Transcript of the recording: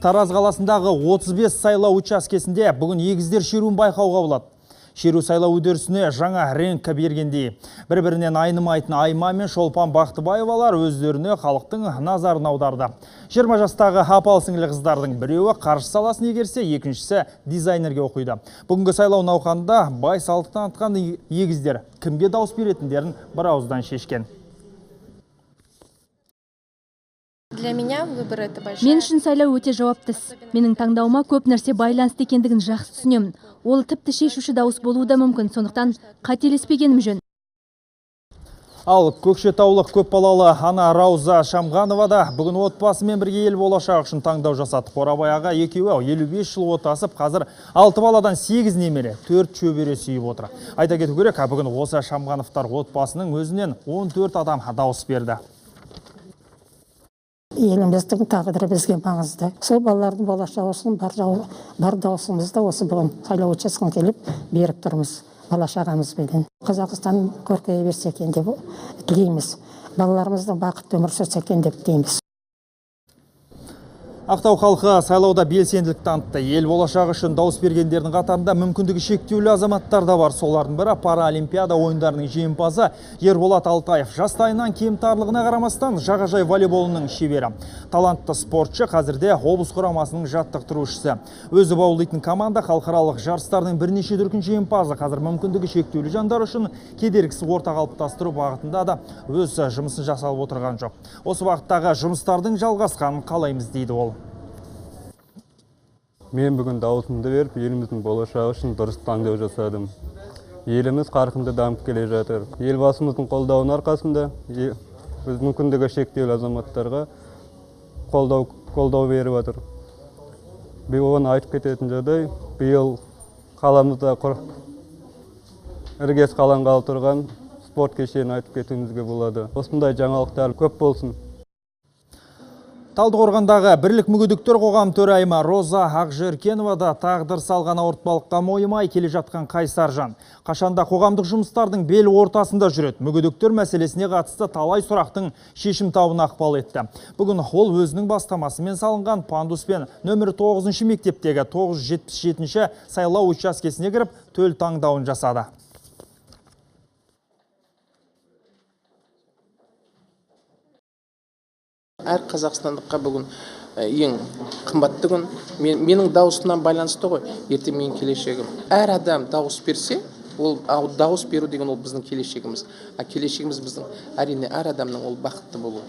Тараз қаласындағы 35 сайлау учаскесінде бүгін егіздер шеруін байқауға болады. Шеру сайлау үдерісіне жаңа реңкі бергендей. Бір-бірінен айнымайтын Айма мен Шолпан Бақтыбаевалар өздеріне халықтың назарын аударды. 20 жастағы апалы сіңлі қыздардың біреуі қаржы саласын игерсе, екіншісі дизайнерге оқиды. Бүгінгі сайлау науқанында бай салтын танытқан егіздер кімге дауыс беретіндерін бір ауыздан шешкен. Мен үшін сайлау өте жауапты іс. Менің таңдауыма көп нәрсе байланысты екендігін жақсы түсінемін. Ол тіпті шешуші дауыс болуы да мүмкін, сондықтан қателеспегенім жөн. Ал көкшетаулық көпбалалы ана Рауза Шамғанова да бүгін отбасымен бірге ел болашағы үшін таңдау жасады. Қорабай аға екеуі 55 жыл отасып, қазір 6 баладан 8 немере, 4 шөбере сүйіп отыр. Айта кету керек, бүгін осы Шамғановтар отбасының өзінен 14 адам дауыс берді. Еліміздің тағдыры бізге маңызды. Сол балалардың болашағы үшін бар даусымызды осы бүгін сайлау учаскесіне келіп беріп тұрмыз бала-шағамызбен. Қазақстан көркейе берсе екен деп тілейміз. Балаларымыздың бақытты өмір сүрсе екен деп тілейміз. Ақтау халқы сайлауда белсенділік танытты. Ел болашағы үшін дауыс бергендердің қатарында мүмкіндігі шектеулі азаматтар да бар. Солардың бірі Паралимпиада ойындарының жеңімпазы Ерболат Алтаев. Жастайынан кемтарлығына қарамастан жағажай волейболының шебері. Талантты спортшы қазірде облыс құрамасының жаттықтырушысы. Өзі баулайтын команда халықаралық жарыстардың бірнеше дүркін жеңімпазы. Қазір мүмкіндігі шектеулі жандар үшін кедергісіз орта қалыптастыру бағытында да өз жұмысын жасалып отырған жоқ. Осы бағыттағы жұмыстардың жалғасқанын қалаймыз дейді ол. Мен бүгін даусымды беріп, еліміздің болашағы үшін дұрыс таңдау жасадым. Еліміз қарқынды дамып келе жатыр. Елбасымыздың қолдауының арқасында біз мүмкіндігі шектеулі азаматтарға қолдау беріп жатыр. Оны айтып кететін жағдай, биыл қаламызда іргесі қаланғалы тұрған спорт кешенін айтып кетуімізге болады. Осындай жаңалықтар көп болсын. Талдықорғандағы Бірлік мүгедектер қоғам төрайымы Роза Ақжеркенова да тағдыр салған ауыртпалыққа мойымай келе жатқан қайсар жан. Қашанда қоғамдық жұмыстардың бел ортасында жүреді. Мүгедектер мәселесіне қатысты талай сұрақтың шешім табуына ықпал етті. Бүгін ол өзінің бастамасымен салынған пандуспен нөмір 9 мектептегі 977 сайлау учаскесіне кіріп, төл таңдауын жасады. Әр қазақстандыққа бүгін ең қымбатты күн. Менің дауысымнан байланысты ғой, ертең менің келешегім. Әр адам дауыс берсе, ол дауыс беру деген ол біздің келешегіміз. Келешегіміз біздің әрине әр адамның ол бақытты болуы.